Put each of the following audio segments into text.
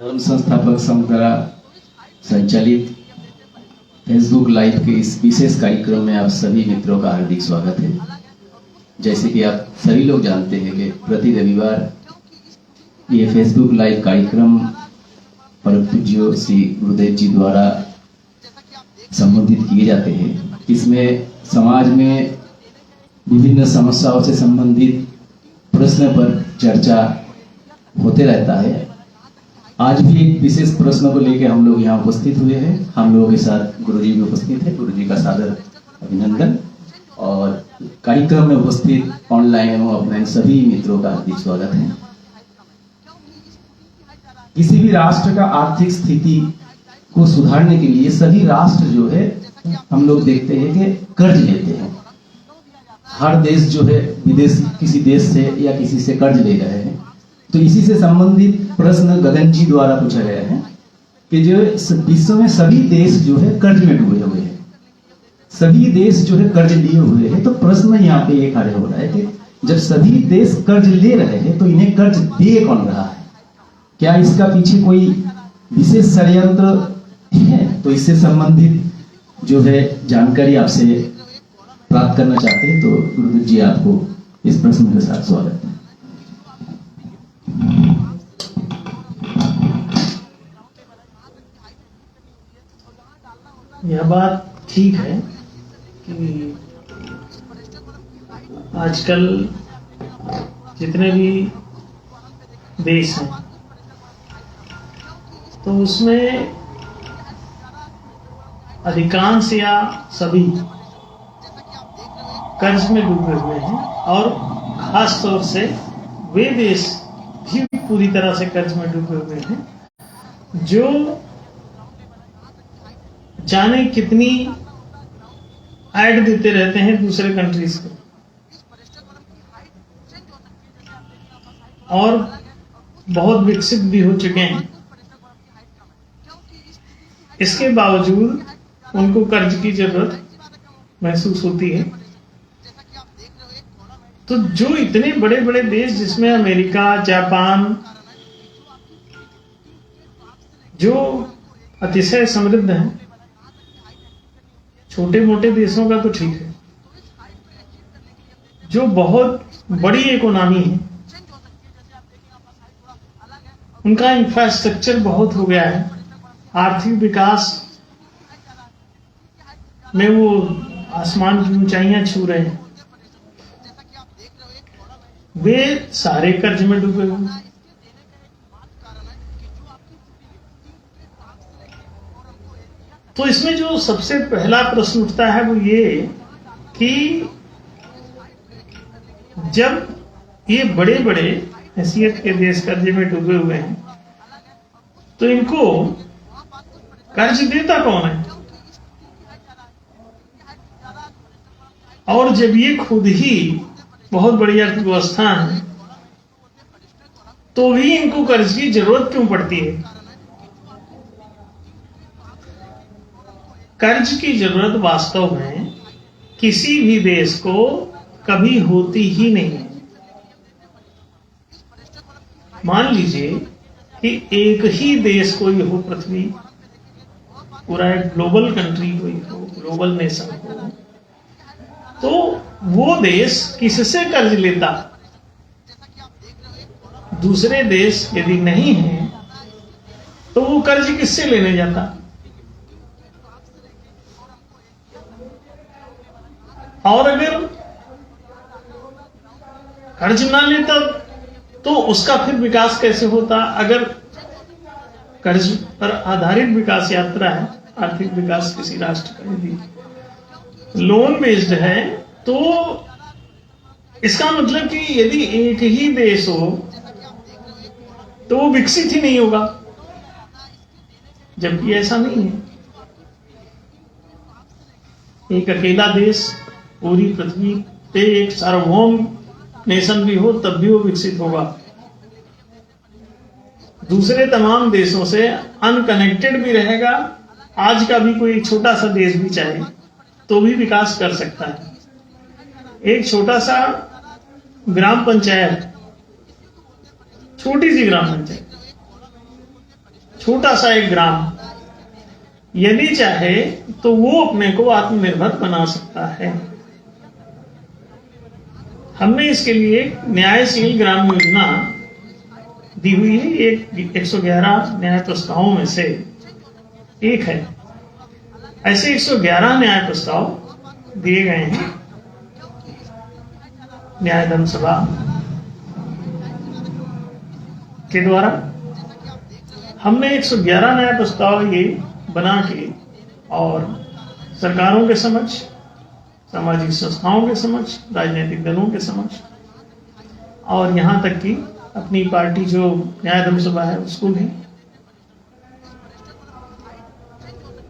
धर्म संस्थापक संघ द्वारा संचालित फेसबुक लाइव के इस विशेष कार्यक्रम में आप सभी मित्रों का हार्दिक स्वागत है। जैसे कि आप सभी लोग जानते हैं कि प्रति रविवार ये फेसबुक लाइव कार्यक्रम परम पूज्य श्री गुरुदेव जी द्वारा संबोधित किए जाते हैं। इसमें समाज में विभिन्न समस्याओं से संबंधित प्रश्न पर चर्चा होते रहता है। आज भी एक विशेष प्रश्न को लेकर हम लोग यहाँ उपस्थित हुए हैं। हम लोगों के साथ गुरुजी भी उपस्थित है। गुरुजी का सादर अभिनंदन और कार्यक्रम में उपस्थित ऑनलाइन एवं ऑफलाइन सभी मित्रों का हार्दिक स्वागत है। किसी भी राष्ट्र का आर्थिक स्थिति को सुधारने के लिए सभी राष्ट्र जो है हम लोग देखते हैं कि कर्ज लेते हैं। हर देश जो है विदेश किसी देश से या किसी से कर्ज ले रहे हैं। तो इसी से संबंधित प्रश्न गगन जी द्वारा पूछा गया है कि जो विश्व में सभी देश जो है कर्ज में डूबे हुए हैं, सभी देश जो है कर्ज लिए हुए हैं। तो प्रश्न यहाँ पे ये खड़े हो रहा है कि जब सभी देश कर्ज ले रहे हैं तो इन्हें कर्ज दे कौन रहा है? क्या इसका पीछे कोई विशेष षड्यंत्र है? तो इससे संबंधित जो है जानकारी आपसे प्राप्त करना चाहते हैं। तो गुरुदेव जी आपको इस प्रश्न के साथ स्वागत है। यह बात ठीक है कि आजकल जितने भी देश हैं तो उसमें अधिकांश या सभी कर्ज में डूबे हुए हैं और खास तौर से वे देश भी पूरी तरह से कर्ज में डूबे हुए हैं जो जाने कितनी ऐड देते रहते हैं दूसरे कंट्रीज को और बहुत विकसित भी हो चुके हैं। इसके बावजूद उनको कर्ज की जरूरत महसूस होती है। तो जो इतने बड़े बड़े देश जिसमें अमेरिका, जापान जो अतिशय समृद्ध हैं, छोटे मोटे देशों का तो ठीक है, जो बहुत बड़ी इकोनॉमी है उनका इंफ्रास्ट्रक्चर बहुत हो गया है, आर्थिक विकास में वो आसमान की ऊंचाइयां छू रहे हैं, वे सारे कर्ज में डूबे हुए हैं। तो इसमें जो सबसे पहला प्रश्न उठता है वो ये कि जब ये बड़े बड़े हैसियत के देश कर्जे में डूबे हुए हैं तो इनको कर्ज देता कौन है? और जब ये खुद ही बहुत बड़ी अर्थव्यवस्था है तो भी इनको कर्ज की जरूरत क्यों पड़ती है? कर्ज की जरूरत वास्तव में किसी भी देश को कभी होती ही नहीं है। मान लीजिए कि एक ही देश कोई हो, पृथ्वी पूरा एक ग्लोबल कंट्री कोई हो, ग्लोबल नेशन हो, तो वो देश किससे कर्ज लेता? दूसरे देश यदि नहीं है तो वो कर्ज किससे लेने जाता? और अगर कर्ज ना लेता तो उसका फिर विकास कैसे होता? अगर कर्ज पर आधारित विकास यात्रा है, आर्थिक विकास किसी राष्ट्र का यदि लोन बेस्ड है तो इसका मतलब कि यदि एक ही देश हो तो वो विकसित ही नहीं होगा, जबकि ऐसा नहीं है। एक अकेला देश पूरी पृथ्वी पे एक सार्वभौम नेशन भी हो तब भी वो विकसित होगा, दूसरे तमाम देशों से अनकनेक्टेड भी रहेगा। आज का भी कोई छोटा सा देश भी चाहे तो भी विकास कर सकता है। एक छोटा सा ग्राम पंचायत, छोटी सी ग्राम पंचायत छोटा सा एक ग्राम यदि चाहे तो वो अपने को आत्मनिर्भर बना सकता है। हमने इसके लिए न्यायशील ग्राम योजना दी हुई है। एक 111 न्याय प्रस्तावों में से एक है। ऐसे 111 न्याय प्रस्ताव दिए गए हैं न्याय धर्म सभा के द्वारा। हमने 111 न्याय प्रस्ताव ये बना के और सरकारों के समक्ष, सामाजिक संस्थाओं के समक्ष, राजनीतिक दलों के समक्ष और यहाँ तक कि अपनी पार्टी जो न्याय धर्म सभा है उसको भी,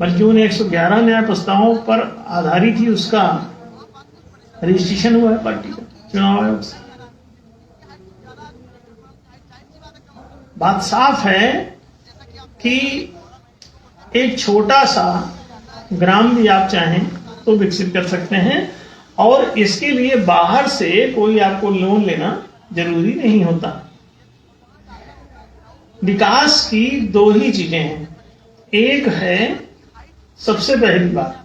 बल्कि उन 111 न्याय प्रस्तावों पर आधारित ही उसका रजिस्ट्रेशन हुआ है पार्टी का चुनाव आयोग से। बात साफ है कि एक छोटा सा ग्राम भी आप चाहें तो विकसित कर सकते हैं और इसके लिए बाहर से कोई आपको लोन लेना जरूरी नहीं होता। विकास की दो ही चीजें हैं। एक है, सबसे पहली बात,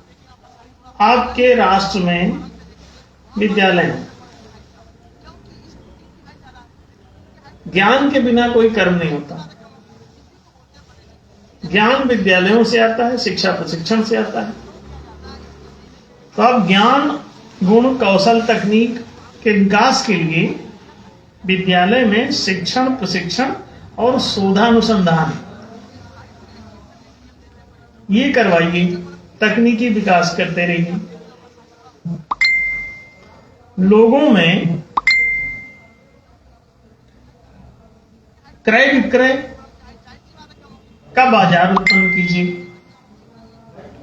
आपके राष्ट्र में विद्यालय हैं। ज्ञान के बिना कोई कर्म नहीं होता। ज्ञान विद्यालयों से आता है, शिक्षा प्रशिक्षण से आता है। तो अब ज्ञान, गुण, कौशल, तकनीक के विकास के लिए विद्यालय में शिक्षण, प्रशिक्षण और शोधानुसंधान ये करवाइए, तकनीकी विकास करते रहिए। लोगों में क्रय विक्रय का बाजार उत्पन्न कीजिए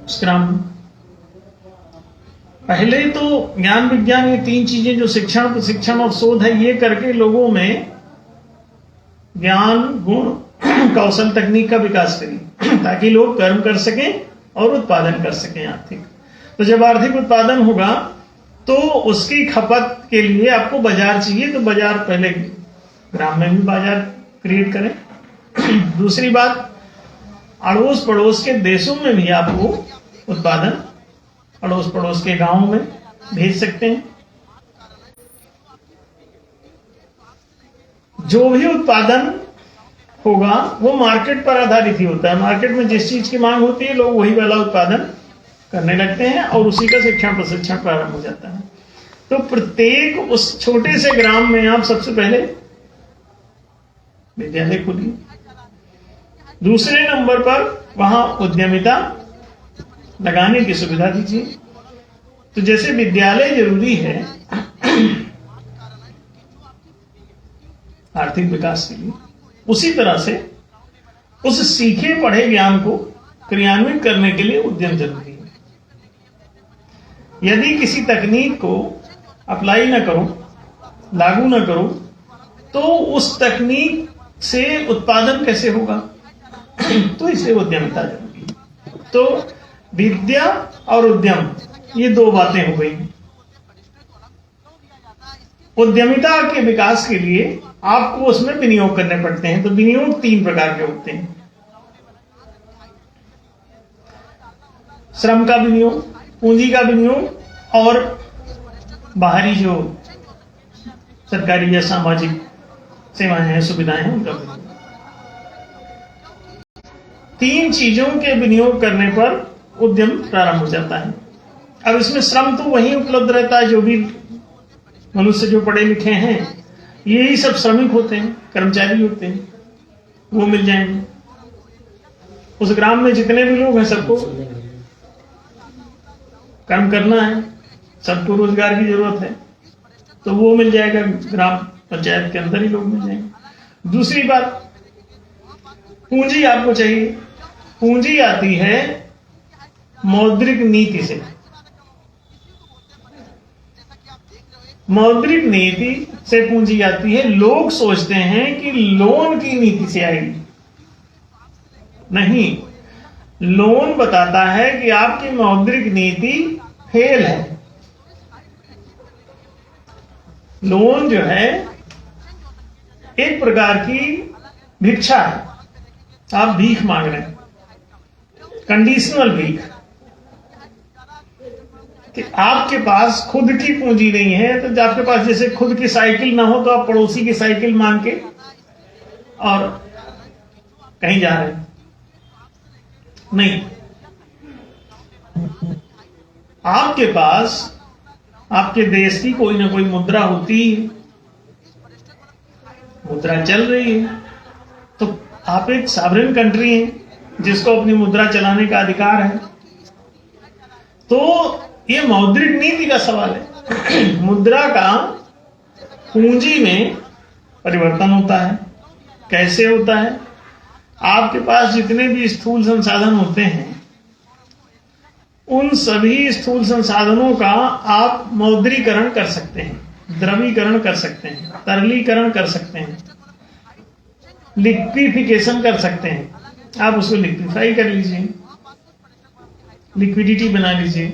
उस ग्राम में। पहले तो ज्ञान विज्ञान ये तीन चीजें जो शिक्षण, प्रशिक्षण और शोध है, ये करके लोगों में ज्ञान, गुण, कौशल, तकनीक का विकास करिए ताकि लोग कर्म कर सकें और उत्पादन कर सकें आर्थिक। तो जब आर्थिक उत्पादन होगा तो उसकी खपत के लिए आपको बाजार चाहिए, तो बाजार पहले ग्राम में भी बाजार क्रिएट करें। दूसरी बात, अड़ोस पड़ोस के देशों में भी आपको उत्पादन अड़ोस पड़ोस के गांवों में भेज सकते हैं। जो भी उत्पादन होगा वो मार्केट पर आधारित ही होता है। मार्केट में जिस चीज की मांग होती है लोग वही वाला उत्पादन करने लगते हैं और उसी का शिक्षण प्रशिक्षण प्रारंभ हो जाता है। तो प्रत्येक उस छोटे से ग्राम में आप सबसे पहले विद्यालय खोलिए। दूसरे नंबर पर वहां उद्यमिता लगाने की सुविधा दीजिए। तो जैसे विद्यालय जरूरी है आर्थिक विकास के लिए, उसी तरह से उस सीखे पढ़े ज्ञान को क्रियान्वित करने के लिए उद्यम जरूरी है। यदि किसी तकनीक को अप्लाई न करो, लागू न करो, तो उस तकनीक से उत्पादन कैसे होगा? तो इसलिए उद्यमिता जरूरी है। तो विद्या और उद्यम ये दो बातें हो गई। उद्यमिता के विकास के लिए आपको उसमें विनियोग करने पड़ते हैं। तो विनियोग तीन प्रकार के होते हैं। श्रम का विनियोग, पूंजी का विनियोग और बाहरी जो सरकारी या सामाजिक सेवाएं हैं, सुविधाएं हैं, उनका विनियोग। तीन चीजों के विनियोग करने पर उद्यम प्रारंभ हो जाता है। अब इसमें श्रम तो वही उपलब्ध रहता है, जो भी मनुष्य जो पढ़े लिखे हैं यही सब श्रमिक होते हैं, कर्मचारी होते हैं, वो मिल जाएंगे। उस ग्राम में जितने भी लोग हैं सबको काम करना है, सबको रोजगार की जरूरत है, तो वो मिल जाएगा, ग्राम पंचायत के अंदर ही लोग मिल जाएंगे। दूसरी बात, पूंजी आपको चाहिए। पूंजी आती है मौद्रिक नीति से। मौद्रिक नीति से पूंजी आती है। लोग सोचते हैं कि लोन की नीति से आएगी, नहीं। लोन बताता है कि आपकी मौद्रिक नीति फेल है। लोन जो है एक प्रकार की भिक्षा है। आप भीख मांग रहे हैं, कंडीशनल भीख, कि आपके पास खुद की पूंजी नहीं है, तो आपके पास जैसे खुद की साइकिल ना हो तो आप पड़ोसी की साइकिल मांग के और कहीं जा रहे हैं। नहीं, आपके पास आपके देश की कोई ना कोई मुद्रा होती है, मुद्रा चल रही है, तो आप एक सॉवरेन कंट्री है जिसको अपनी मुद्रा चलाने का अधिकार है। तो ये मौद्रिक नीति का सवाल है। मुद्रा का पूंजी में परिवर्तन होता है। कैसे होता है? आपके पास जितने भी स्थूल संसाधन होते हैं, उन सभी स्थूल संसाधनों का आप मौद्रीकरण कर सकते हैं, द्रवीकरण कर सकते हैं, तरलीकरण कर सकते हैं, लिक्विफिकेशन कर सकते हैं। आप उसको लिक्विफाई कर लीजिए, लिक्विडिटी बना लीजिए।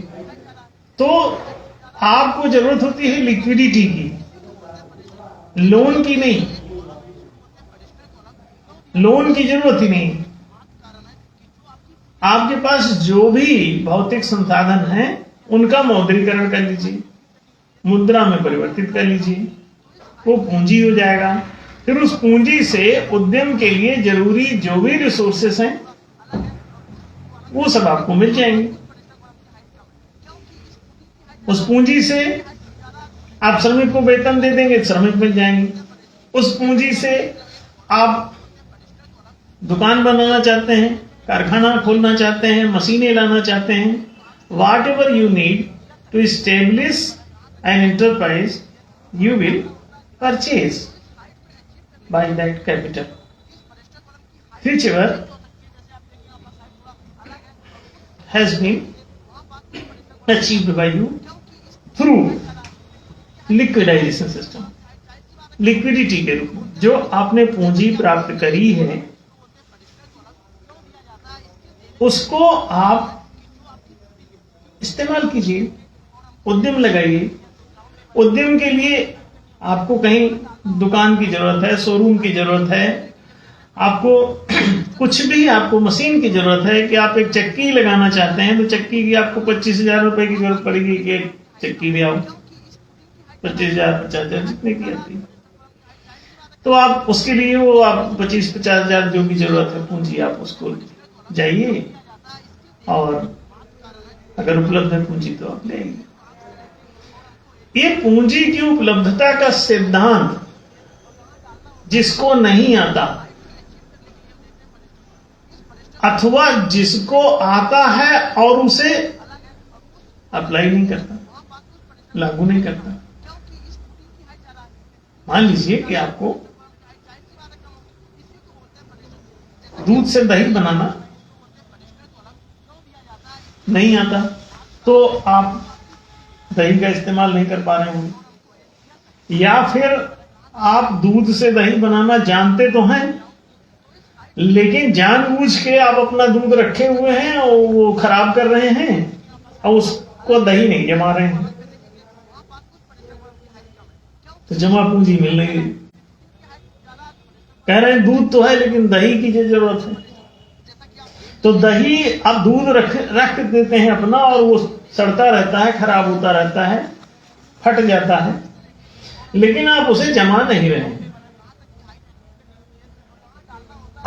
तो आपको जरूरत होती है लिक्विडिटी की, लोन की नहीं। लोन की जरूरत ही नहीं। आपके पास जो भी भौतिक संसाधन हैं उनका मौद्रीकरण कर लीजिए, मुद्रा में परिवर्तित कर लीजिए, वो पूंजी हो जाएगा। फिर उस पूंजी से उद्यम के लिए जरूरी जो भी रिसोर्सेस हैं वो सब आपको मिल जाएंगे। उस पूंजी से आप श्रमिक को वेतन दे देंगे, श्रमिक मिल जाएंगे। उस पूंजी से आप दुकान बनाना चाहते हैं, कारखाना खोलना चाहते हैं, मशीनें लाना चाहते हैं, whatever you need to establish an enterprise, you will purchase by that capital, whichever has been achieved by you through liquidization system, liquidity के रूप में जो आपने पूंजी प्राप्त करी है उसको आप इस्तेमाल कीजिए, उद्यम लगाइए। उद्यम के लिए आपको कहीं दुकान की जरूरत है, शोरूम की जरूरत है, आपको कुछ भी आपको मशीन की जरूरत है कि आप एक चक्की लगाना चाहते हैं, तो चक्की की आपको 25,000 रुपए की जरूरत पड़ेगी कि एक चक्की ले आओ, 25,000 50,000 जितने की आती है। तो आप उसके लिए वो आप 25-50,000 जो भी जरूरत है पूंजी, आप उसको जाइए और अगर उपलब्ध है पूंजी तो आप ले आइए। ये पूंजी की उपलब्धता का सिद्धांत जिसको नहीं आता अथवा जिसको आता है और उसे अप्लाई नहीं करता, लागू नहीं करता। मान लीजिए कि आपको दूध से दही बनाना नहीं आता, तो आप दही का इस्तेमाल नहीं कर पा रहे होंगे, या फिर आप दूध से दही बनाना जानते तो हैं लेकिन जानबूझ के आप अपना दूध रखे हुए हैं और वो खराब कर रहे हैं और उसको दही नहीं जमा रहे हैं, तो जमा पूंजी मिल रही है। कह रहे हैं दूध तो है लेकिन दही की जो जरूरत है, तो दही आप दूध रख देते हैं अपना और वो सड़ता रहता है, खराब होता रहता है, फट जाता है, लेकिन आप उसे जमा नहीं रहे हैं।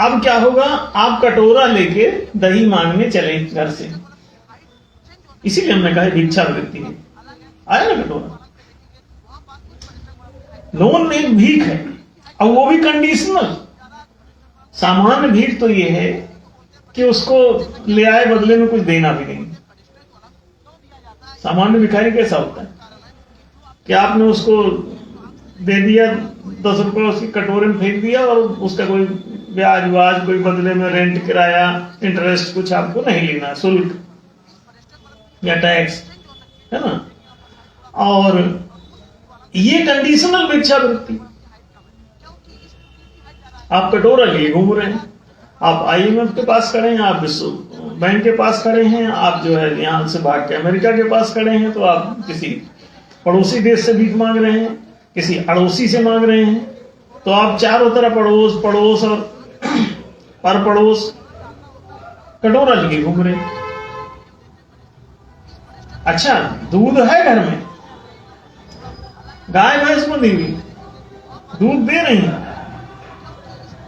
अब क्या होगा? आप कटोरा लेके दही मांगने चले घर से, इसीलिए हमने कहा भिक्षावृत्ति है। आया ना कटोरा? लोन एक भीख है और वो भी कंडीशनल। सामान्य भीख तो ये है कि उसको ले आए बदले में कुछ देना भी नहीं। सामान्य भिखारी कैसा होता है कि आपने उसको दे दिया 10 रुपए, उसकी कटोरे में फेंक दिया और उसका कोई ब्याज वाज, कोई बदले में रेंट, किराया, इंटरेस्ट कुछ आपको नहीं लेना, शुल्क या टैक्स, है ना। और ये कंडीशनल भिक्षावृत्ति। आप कटोरा लिए घूम रहे हैं, आप IMF के पास खड़े हैं, आप विश्व बैंक के पास खड़े हैं, आप जो है यहां से भाग के अमेरिका के पास खड़े हैं, तो आप किसी पड़ोसी देश से भीख मांग रहे हैं, किसी अड़ोसी से मांग रहे हैं, तो आप चारों तरफ पड़ोस और पर पड़ोस कटोरा लेके घूम रहे। अच्छा, दूध है घर में, गाय भैंस बंधी हुई, दूध दे रही है,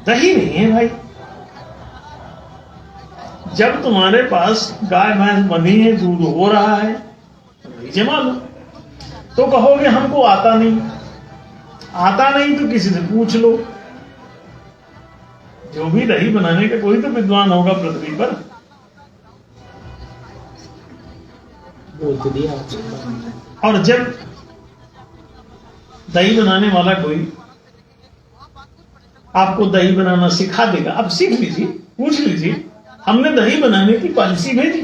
दही नहीं है भाई। जब तुम्हारे पास गाय भैंस बंधी है, दूध हो रहा है, तो जमा लो। तो कहोगे हमको आता नहीं, आता नहीं तो किसी से पूछ लो। जो भी दही बनाने का कोई तो विद्वान होगा पृथ्वी पर। बोल तो दिया। और जब दही बनाने वाला कोई आपको दही बनाना सिखा देगा, अब सीख लीजिए, पूछ लीजिए। हमने दही बनाने की पॉलिसी भेजी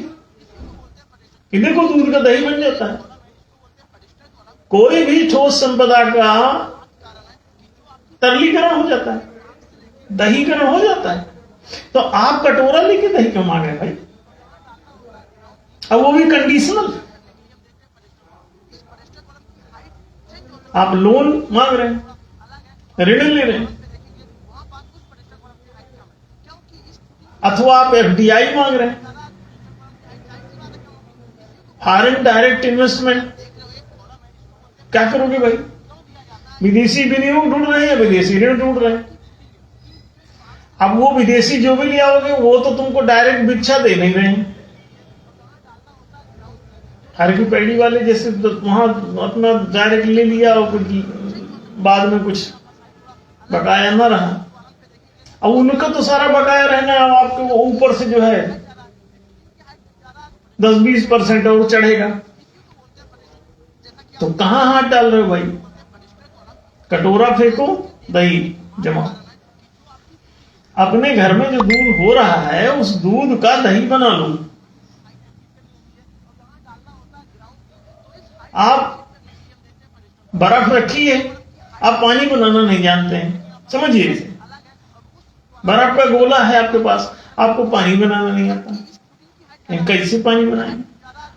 कि देखो दूध का दही बन जाता है। कोई भी ठोस संपदा का तरलीकरण हो जाता है, दहीकरण हो जाता है। तो आप कटोरा लेके दही क्यों मांगे भाई? अब वो भी कंडीशनल। आप लोन मांग रहे हैं, ऋण ले रहे हैं, अथवा आप एफडीआई मांग रहे हैं, फॉरेन डायरेक्ट इन्वेस्टमेंट। क्या करोगे भाई? विदेशी विनियोग ढूंढ रहे हैं, विदेशी ऋण ढूंढ रहे हैं। अब वो विदेशी जो भी ले आओगे वो तो तुमको डायरेक्ट भिक्षा दे नहीं रहे हैं। हर की पैड़ी वाले जैसे वहां अपना डायरेक्ट ले लिया और कुछ बाद में कुछ बकाया न रहा। अब उनका तो सारा बकाया रहना, अब आपके वो ऊपर से जो है 10-20% और चढ़ेगा। तो कहां हाथ डाल रहे हो भाई? कटोरा फेंको, दही जमा। अपने घर में जो दूध हो रहा है उस दूध का दही बना लो। आप बर्फ रखी है, आप पानी बनाना नहीं जानते हैं, समझिए इसे। बर्फ का गोला है आपके पास, आपको पानी बनाना नहीं आता, कैसे पानी बनाएंगे?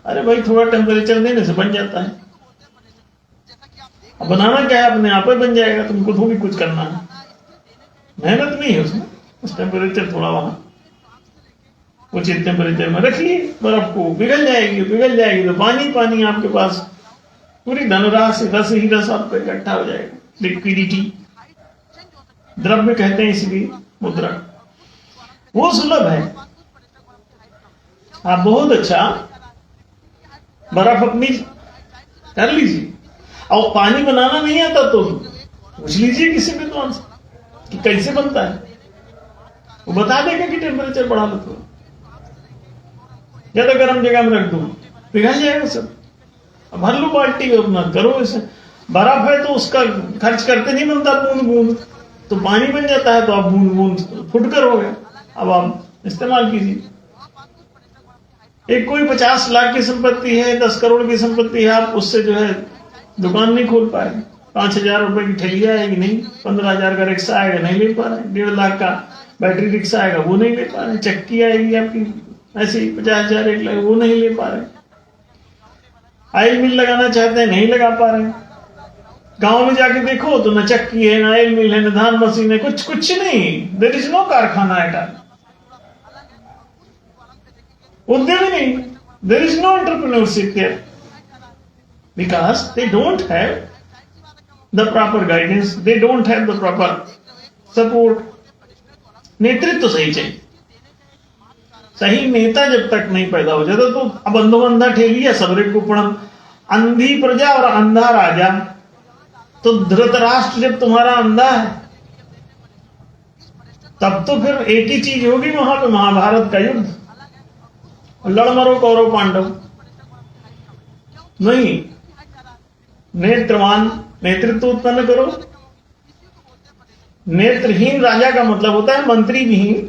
अरे भाई थोड़ा टेम्परेचर देने से बन जाता है। अब बनाना क्या है, अपने आप ही बन जाएगा, तुमको थोड़ी कुछ करना है, मेहनत नहीं है उसमें। उस टेम्परेचर थोड़ा वहां उचित टेम्परेचर में रखिए, बर्फ को पिघल जाएगी, पिघल जाएगी तो पानी पानी आपके पास पूरी धनराशि, रस ही रस आपका इकट्ठा हो जाएगा। लिक्विडिटी, द्रव्य कहते हैं इसलिए मुद्रा, वो सुलभ है। आप बहुत अच्छा बर्फ अपनी कर लीजिए। और पानी बनाना नहीं आता तो पूछ लीजिए किसी विद्वान से कि कैसे बनता है, वो बता देगा कि टेम्परेचर बढ़ा लो, तो ज्यादा गर्म जगह में रख दो, पिघल जाएगा सब। अब भर लो बाल्टी को, अपना करो इसे। बर्फ है तो उसका खर्च करते नहीं बनता बूंद बूंद, तो पानी बन जाता है, तो आप बूंद बूंद फुटकर हो गए। अब आप इस्तेमाल कीजिए। एक कोई 50 लाख की संपत्ति है, 10 करोड़ की संपत्ति है, आप उससे जो है दुकान नहीं खोल पाए। 5,000 रुपए की ठेली आएगी नहीं, 15,000 का रिक्शा आएगा नहीं ले पा रहे, 1.5 लाख का बैटरी रिक्शा आएगा वो नहीं ले पा रहे, चक्की आएगी आपकी ऐसे ही 50,000 1 लाख वो नहीं ले पा रहे, ऑयल मिल लगाना चाहते हैं नहीं लगा पा रहे। गांव में जाके देखो तो न चक्की है, न ऑयल मिल है, न धान मशीन है, कुछ नहीं। देयर इज नो कारखाना एट ऑल, उद्यमी नहीं, there is no entrepreneurship there, because they don't have the proper guidance, they don't have the proper support. नेतृत्व सही चाहिए। सही नेता जब तक नहीं पैदा हो जाता तो अब अंधोबंधा ठेलिया सबरे कुपणम, अंधी प्रजा और अंधा राजा। तो धृतराष्ट्र जब तुम्हारा अंधा है तब तो फिर एक ही चीज होगी वहां पे, महाभारत का युद्ध, लड़ मरो कौरव पांडव। नहीं, नेत्रवान नेतृत्व उत्पन्न करो। नेत्रहीन राजा का मतलब होता है मंत्री विहीन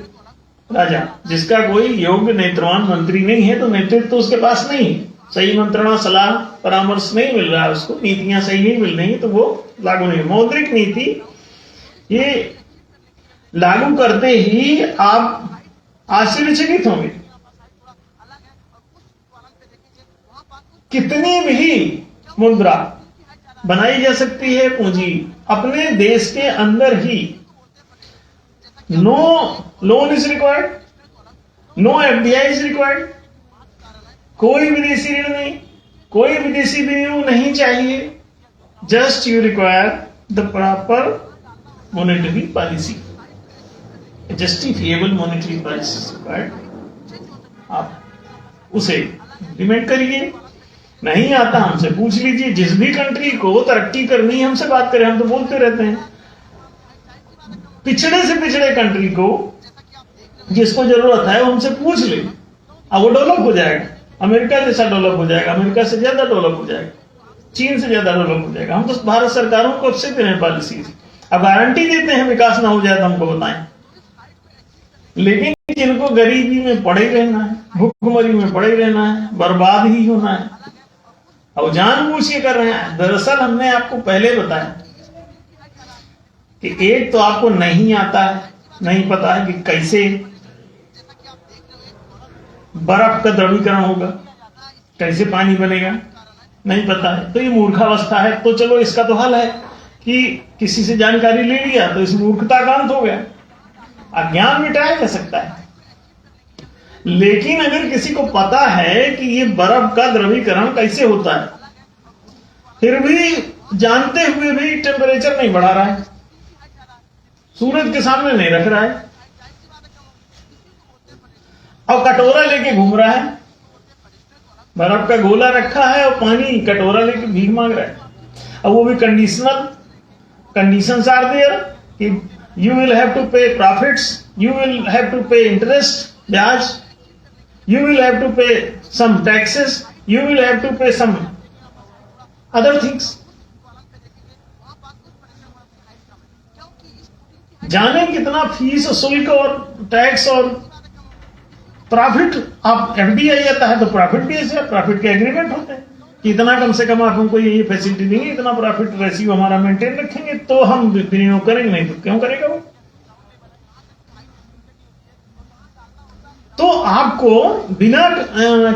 राजा, जिसका कोई योग्य नेत्रवान मंत्री नहीं है तो नेतृत्व तो उसके पास नहीं, सही मंत्रणा सलाह परामर्श नहीं मिल रहा है उसको, नीतियां सही नहीं मिल रही तो वो लागू नहीं। मौद्रिक नीति ये लागू करते ही आप आश्चर्यचकित होंगे। कितनी भी मुद्रा बनाई जा सकती है, पूंजी अपने देश के अंदर ही no loan is required, no FDI is required, कोई विदेशी ऋण नहीं, कोई विदेशी विनियोग नहीं चाहिए, just you require the proper monetary policy, justifiable monetary policy required, आप उसे इम्प्लीमेंट करिए। नहीं आता हमसे पूछ लीजिए, जिस भी कंट्री को तरक्की करनी है हमसे बात करें, हम तो बोलते रहते हैं। पिछड़े से पिछड़े कंट्री को जिसको जरूरत है वो हमसे पूछ ले, अब वो डेवलप हो जाएगा, अमेरिका जैसा डेवलप हो जाएगा, अमेरिका से ज्यादा डेवलप हो जाएगा, चीन से ज्यादा डेवलप हो जाएगा। हम तो भारत सरकारों को अच्छे दे रहे हैं पॉलिसी, अब गारंटी देते हैं विकास ना हो जाए तो हमको बताएं, लेकिन जिनको गरीबी में पड़े रहना है, भूखमरी में पड़े रहना है, बर्बाद ही होना है, अब जानबूझ के कर रहे हैं। दरअसल हमने आपको पहले बताया कि एक तो आपको नहीं आता है, नहीं पता है कि कैसे बर्फ का द्रवीकरण होगा, कैसे पानी बनेगा, नहीं पता है, तो ये मूर्खावस्था है। तो चलो इसका तो हल है कि किसी से जानकारी ले लिया तो इस मूर्खता का अंत हो गया, अज्ञान मिटाया जा सकता है। लेकिन अगर किसी को पता है कि ये बर्फ का द्रवीकरण कैसे होता है, फिर भी जानते हुए भी टेम्परेचर नहीं बढ़ा रहा है, सूरज के सामने नहीं रख रहा है, और कटोरा लेके घूम रहा है, बर्फ का गोला रखा है और पानी कटोरा लेके भीख मांग रहा है, अब वो भी कंडीशंस आर देयर कि you will have to pay profits, you will have to pay interest, ब्याज, you will have to pay some taxes, you will have to pay some other things. जाने कितना फीस, शुल्क और tax और profit. आप FDI आता है तो प्रॉफिट भी ऐसे, प्रॉफिट के एग्रीमेंट होते हैं कि इतना कम से कम आप हमको ये फैसिलिटी देंगे, इतना प्रॉफिट रेशियो हमारा मेंटेन रखेंगे तो हम विनियोग करेंगे, नहीं तो क्यों करेगा वो। तो आपको बिना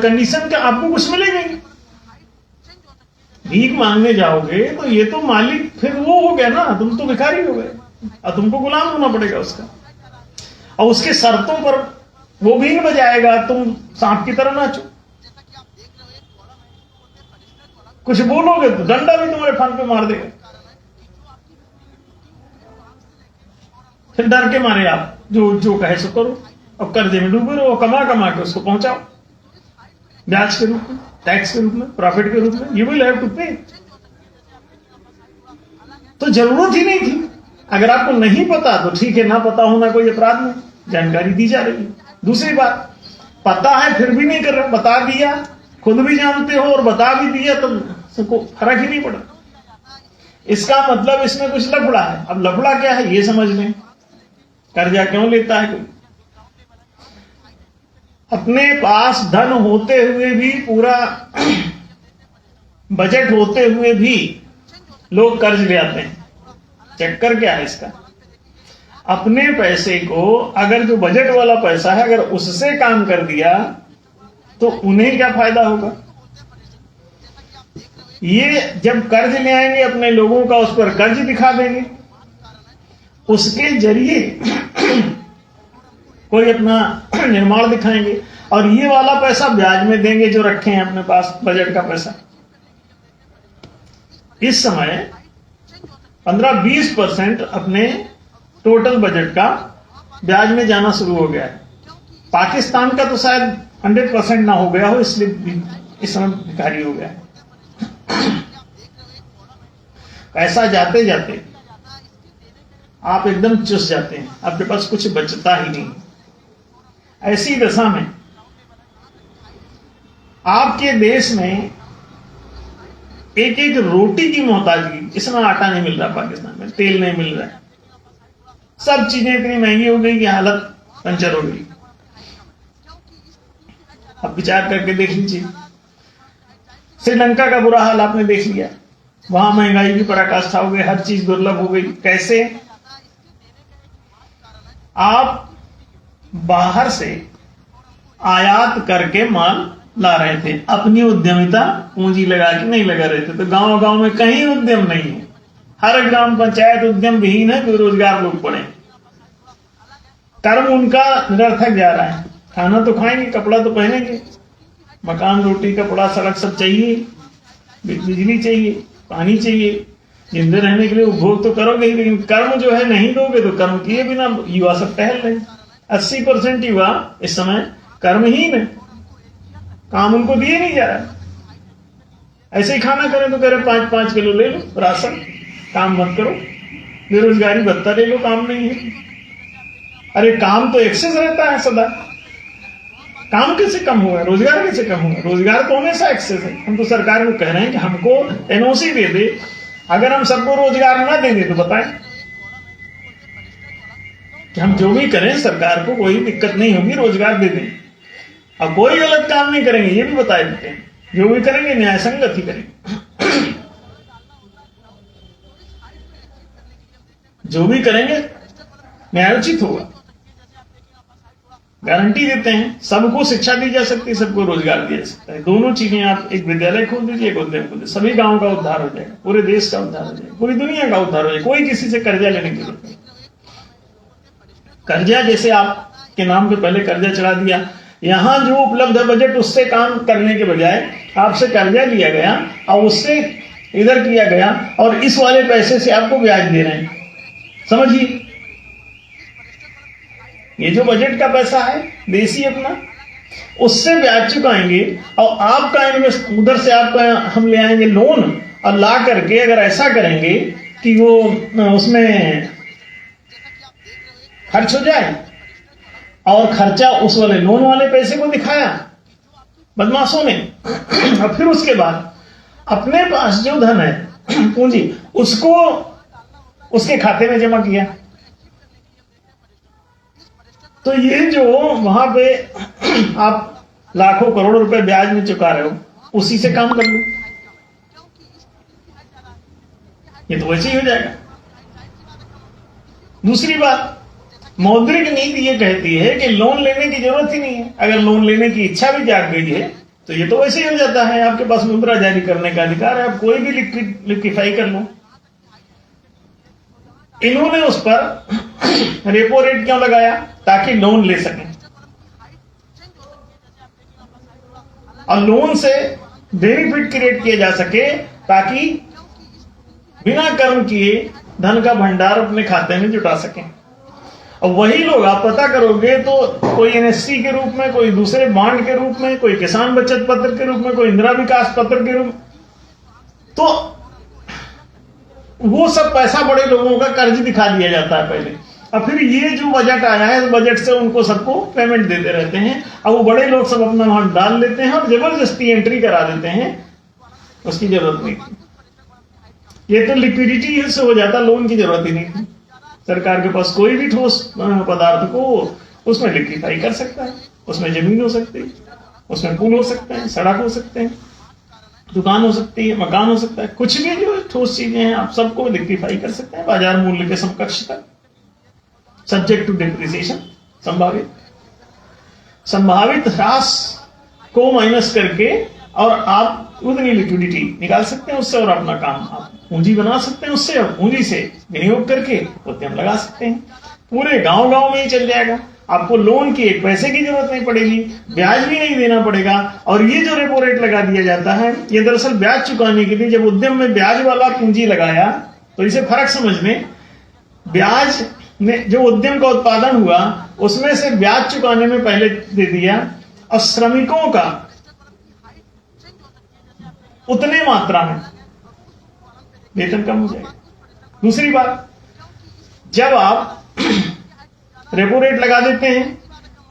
कंडीशन के आपको कुछ मिलेगा नहीं। भीख मांगने जाओगे तो ये तो मालिक फिर वो हो गया ना, तुम तो भिखारी हो गए और तुमको गुलाम होना पड़ेगा उसका, और उसके शर्तों पर वो बीन बजाएगा, तुम सांप की तरह नाचो। कुछ बोलोगे तो डंडा भी तुम्हारे फन पे मार देगा, फिर डर के मारे आप जो कहे सो करो, और कर्जे में डूबे रहो, कमा कमा के उसको पहुंचाओ ब्याज के रूप में, टैक्स के रूप में, प्रॉफिट के रूप में, यू विल हैव टू पे। तो जरूरत ही नहीं थी। अगर आपको नहीं पता तो ठीक है, ना पता होना कोई अपराध नहीं, जानकारी दी जा रही है। दूसरी बात, पता है फिर भी नहीं कर रहे, बता दिया, खुद भी जानते हो और बता भी दिया तो सबको फर्क ही नहीं पड़ा। इसका मतलब इसमें कुछ लफड़ा है। अब लफड़ा क्या है ये समझ लें। कर्जा क्यों लेता है कोई? अपने पास धन होते हुए भी, पूरा बजट होते हुए भी लोग कर्ज ले आते हैं। चक्कर क्या है इसका? अपने पैसे को, अगर जो बजट वाला पैसा है अगर उससे काम कर दिया तो उन्हें क्या फायदा होगा? ये जब कर्ज ले आएंगे अपने लोगों का, उस पर कर्ज दिखा देंगे, उसके जरिए कोई अपना निर्माण दिखाएंगे, और ये वाला पैसा ब्याज में देंगे जो रखे हैं अपने पास बजट का पैसा। इस समय 15-20% अपने टोटल बजट का ब्याज में जाना शुरू हो गया है। पाकिस्तान का तो शायद 100% ना हो गया हो, इसलिए इस समय भिखारी हो गया है। ऐसा जाते जाते आप एकदम चुस जाते हैं, आपके पास कुछ बचता ही नहीं। ऐसी दशा में आपके देश में एक एक रोटी की मोहताजगी, इसमें आटा नहीं मिल रहा, पाकिस्तान में तेल नहीं मिल रहा है, सब चीजें इतनी महंगी हो गई कि हालत पंचर हो गई। अब विचार करके देख लीजिए, श्रीलंका का बुरा हाल आपने देख लिया, वहां महंगाई की पराकाष्ठा हो गई, हर चीज दुर्लभ हो गई। कैसे? आप बाहर से आयात करके माल ला रहे थे, अपनी उद्यमिता पूंजी लगा के नहीं लगा रहे थे। तो गांव गांव में कहीं उद्यम नहीं है, हर ग्राम पंचायत उद्यम विहीन है, बेरोजगार लोग पड़े। कर्म उनका निरर्थक जा रहा है। खाना तो खाएंगे, कपड़ा तो पहनेंगे, मकान, रोटी, कपड़ा, सड़क सब चाहिए, बिजली चाहिए, पानी चाहिए, जिंदे रहने के लिए उपभोग तो करोगे ही, लेकिन कर्म जो है नहीं दोगे तो कर्म किए बिना युवा सब टहल रहे। 80% युवा इस समय कर्महीन है, काम उनको दिए नहीं जा रहा। ऐसे ही खाना करें तो कह रहे 5-5 किलो ले लो राशन, काम मत करो, बेरोजगारी भत्ता ले लो, काम नहीं है। अरे काम तो एक्सेस रहता है सदा, काम कैसे कम हुआ, रोजगार कैसे कम हुआ? रोजगार तो हमेशा एक्सेस है। हम तो सरकार को कह रहे हैं कि हमको एनओसी दे दे, अगर हम सबको रोजगार ना देंगे तो बताएं कि हम जो भी करें सरकार को कोई दिक्कत नहीं होगी, रोजगार दे दें। अब कोई गलत काम नहीं करेंगे ये भी बता देते हैं, जो भी करेंगे न्याय संगत ही करेंगे। जो भी करेंगे न्यायोचित होगा, गारंटी देते हैं। सबको शिक्षा दी जा सकती है, सबको रोजगार दिया जा सकता है। दोनों चीजें, आप एक विद्यालय खोल दीजिए, एक उद्यम खोल दीजिए, सभी गांव का उद्धार हो जाएगा, पूरे देश का उद्धार हो जाएगा, पूरी दुनिया का उद्धार हो जाएगा। कोई किसी से कर्जा लेने की जरूरत नहीं। कर्जा जैसे आपके नाम पे पहले कर्जा चढ़ा दिया, यहां जो उपलब्ध है बजट उससे काम करने के बजाय आपसे कर्जा लिया गया और उससे इधर किया गया, और इस वाले पैसे से आपको ब्याज दे रहे हैं। समझिए, ये जो बजट का पैसा है देसी अपना, उससे ब्याज चुकाएंगे और आपका इन्वेस्ट उधर से आपका हम ले आएंगे लोन, और ला करके अगर ऐसा करेंगे कि वो उसमें खर्च हो जाए, और खर्चा उस वाले लोन वाले पैसे को दिखाया बदमाशों ने, और फिर उसके बाद अपने पास जो धन है पूंजी उसको उसके खाते में जमा किया। तो ये जो वहां पे आप लाखों करोड़ों रुपए ब्याज में चुका रहे हो, उसी से काम कर लो, ये तो वैसे ही हो जाएगा। दूसरी बात, मौद्रिक नीति ये कहती है कि लोन लेने की जरूरत ही नहीं है। अगर लोन लेने की इच्छा भी जाग गई है तो ये तो वैसे ही हो जाता है, आपके पास मुद्रा जारी करने का अधिकार है, आप कोई भी लिक्विफाई कर लो। इन्होंने उस पर रेपो रेट क्यों लगाया? ताकि लोन ले सकें, और लोन से बेनिफिट क्रिएट किया जा सके, ताकि बिना कर्म किए धन का भंडार अपने खाते में जुटा सकें। और वही लोग, आप पता करोगे तो कोई एनएससी के रूप में, कोई दूसरे बॉन्ड के रूप में, कोई किसान बचत पत्र के रूप में, कोई इंदिरा विकास पत्र के रूप में, तो वो सब पैसा बड़े लोगों का कर्ज दिखा दिया जाता है पहले, और फिर ये जो बजट आया है, बजट से उनको सबको पेमेंट देते रहते हैं, और वो बड़े लोग सब अपना वहां डाल लेते हैं और जबरदस्ती एंट्री करा देते हैं, उसकी जरूरत नहीं थी। ये तो लिक्विडिटी से हो जाता, लोन की जरूरत ही नहीं थी। सरकार के पास कोई भी ठोस पदार्थ को उसमें लिक्विफाई कर सकता है, उसमें जमीन हो सकती है, उसमें पुल हो सकते हैं, सड़क हो सकते हैं, दुकान हो सकती है, मकान हो सकता है, कुछ भी जो ठोस चीजें हैं आप सबको लिक्विफाई कर सकते हैं बाजार मूल्य के समकक्ष तक, सब्जेक्ट टू डिप्रिसिएशन। संभावित ह्रास को माइनस करके और आप उतनी लिक्विडिटी निकाल सकते हैं उससे, और अपना काम आप पूंजी बना सकते हैं उससे, और पूंजी से विनियोग करके उद्यम लगा सकते हैं। पूरे गांव गांव में ही चल जाएगा, आपको लोन की एक पैसे की जरूरत नहीं पड़ेगी, ब्याज भी नहीं देना पड़ेगा। और ये जो रेपो रेट लगा दिया जाता है, ये दरअसल ब्याज चुकाने के लिए, जब उद्यम में ब्याज वाला पूंजी लगाया तो इसे फर्क समझ में, ब्याज में जो उद्यम का उत्पादन हुआ उसमें से ब्याज चुकाने में पहले दे दिया, और श्रमिकों का उतने मात्रा में वेतन कम हो जाएगा। दूसरी बात, जब आप रेपो रेट लगा देते हैं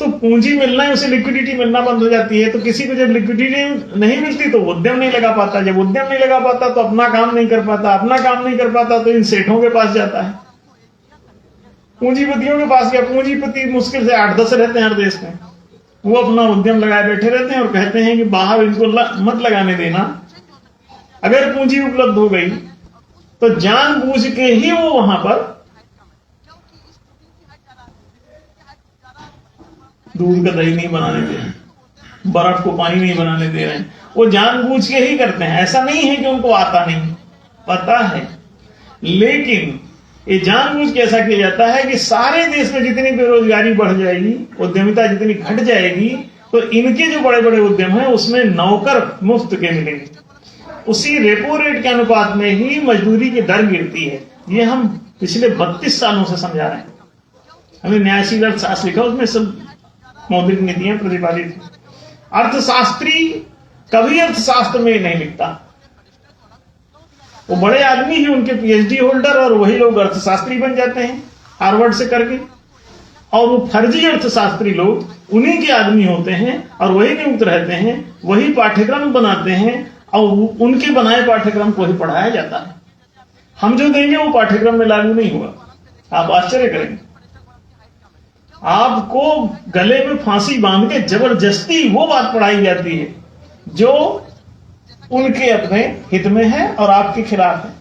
तो पूंजी मिलना है, उसे लिक्विडिटी मिलना बंद हो जाती है। तो किसी को जब लिक्विडिटी नहीं मिलती तो उद्यम नहीं लगा पाता, जब उद्यम नहीं लगा पाता तो अपना काम नहीं कर पाता, अपना काम नहीं कर पाता तो इन सेठों के पास जाता है, पूंजीपतियों के पास गया। पूंजीपति मुश्किल से 8-10 रहते हैं हर देश में, वो अपना उद्यम लगाए बैठे रहते हैं और कहते हैं कि बाहर इनको मत लगाने देना। अगर पूंजी उपलब्ध हो गई तो जानबूझ के ही वो वहां पर दूध का दही नहीं बनाने दे रहे, बर्फ को पानी नहीं बनाने दे रहे हैं, वो जानबूझ के ही करते हैं। ऐसा नहीं है कि उनको आता नहीं, पता है, लेकिन ये जानबूझ के ऐसा किया जाता है कि सारे देश में जितनी बेरोजगारी बढ़ जाएगी, उद्यमिता जितनी घट जाएगी, तो इनके जो बड़े बड़े उद्यम हैं उसमें नौकर मुफ्त के मिलेंगे। उसी रेपो रेट के अनुपात में ही मजदूरी की दर गिरती है। ये हम पिछले 32 सालों से समझा रहे हैं। हमने न्यायशील अर्थशास्त्र लिखा, उसमें सब मौद्रिक नीतियां प्रतिपादित हैं। अर्थशास्त्री कभी अर्थशास्त्र में नहीं लिखता, वो बड़े आदमी ही उनके पीएचडी होल्डर और वही लोग अर्थशास्त्री बन जाते हैं हार्वर्ड से करके, और वो फर्जी अर्थशास्त्री लोग उन्हीं के आदमी होते हैं और वही नियुक्त रहते हैं, वही पाठ्यक्रम बनाते हैं और उनके बनाए पाठ्यक्रम को ही पढ़ाया जाता है। हम जो देंगे वो पाठ्यक्रम में लागू नहीं होगा, आप आश्चर्य करेंगे। आपको गले में फांसी बांध के जबरदस्ती वो बात पढ़ाई जाती है जो उनके अपने हित में है और आपके खिलाफ है।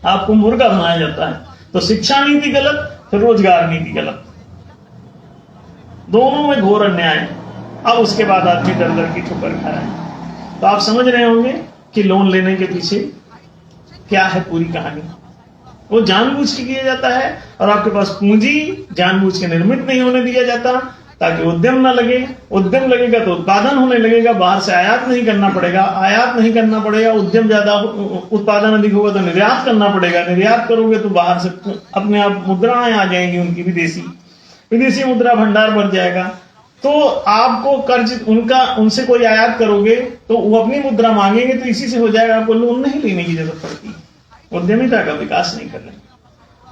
आपको मुर्गा बनाया जाता है। तो शिक्षा नीति गलत, फिर रोजगार नीति गलत, दोनों में घोर अन्याय है। अब उसके बाद आदमी दर दर की ठोकर खा रहा है। तो आप समझ रहे होंगे कि लोन लेने के पीछे क्या है पूरी कहानी। वो जानबूझ के किया जाता है और आपके पास पूंजी जानबूझ के निर्मित नहीं होने दिया जाता ताकि उद्यम ना लगे। उद्यम लगेगा तो उत्पादन होने लगेगा, बाहर से आयात नहीं करना पड़ेगा। आयात नहीं करना पड़ेगा, उद्यम ज्यादा, उत्पादन अधिक होगा तो निर्यात करना पड़ेगा। निर्यात करोगे तो बाहर से अपने आप मुद्राएं आ जाएंगी, उनकी विदेशी मुद्रा भंडार बढ़ जाएगा। तो आपको कर्ज उनसे कोई आयात करोगे तो वो अपनी मुद्रा मांगेंगे, तो इसी से हो जाएगा, आपको लोन नहीं लेने की जरूरत पड़ती। उद्यमिता का विकास नहीं कर रहे।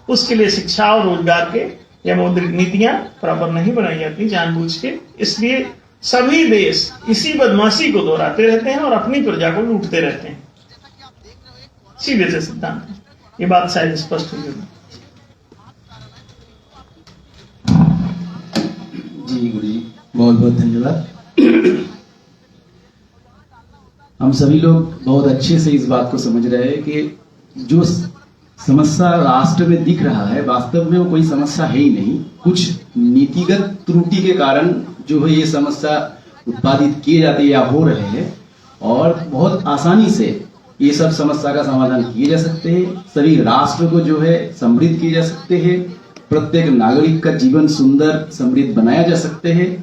उसके लिए शिक्षा और रोजगार के या मौद्रिक नीतियां प्रॉपर नहीं बनाई जाती जानबूझ के। इसलिए सभी देश इसी बदमाशी को दोहराते रहते हैं और अपनी प्रजा को लूटते रहते हैं। सीधे से सिद्धांत है, ये बात शायद स्पष्ट हुई होगी। जी गुरु जी, बहुत बहुत धन्यवाद। हम सभी लोग बहुत अच्छे से इस बात को समझ रहे हैं कि जो समस्या राष्ट्र में दिख रहा है वास्तव में वो कोई समस्या है ही नहीं। कुछ नीतिगत त्रुटि के कारण जो है ये समस्या उत्पादित किए जाते या हो रहे हैं, और बहुत आसानी से ये सब समस्या का समाधान किए जा सकते हैं। सभी राष्ट्र को जो है समृद्ध किए जा सकते हैं, प्रत्येक नागरिक का जीवन सुंदर समृद्ध बनाया जा सकते हैं।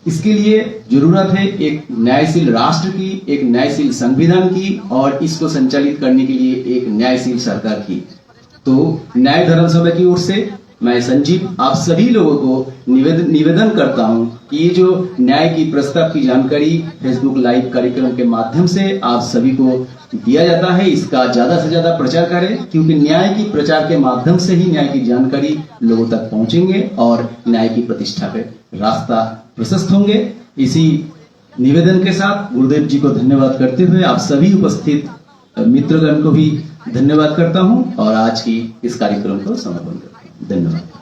इसके लिए जरूरत है एक न्यायशील राष्ट्र की, एक न्यायशील संविधान की, और इसको संचालित करने के लिए एक न्यायशील सरकार की। तो न्याय धर्म सभा की ओर से मैं संजीव आप सभी लोगों को निवेदन करता हूं कि ये जो न्याय की प्रस्ताव की जानकारी फेसबुक लाइव कार्यक्रम के माध्यम से आप सभी को दिया जाता है, इसका ज्यादा से ज्यादा प्रचार करें, क्योंकि न्याय की प्रचार के माध्यम से ही न्याय की जानकारी लोगों तक पहुंचेंगे और न्याय की प्रतिष्ठा पे रास्ता प्रशस्त होंगे। इसी निवेदन के साथ गुरुदेव जी को धन्यवाद करते हुए आप सभी उपस्थित मित्रगण को भी धन्यवाद करता हूं और आज की इस कार्यक्रम को समापन करता हूं। धन्यवाद।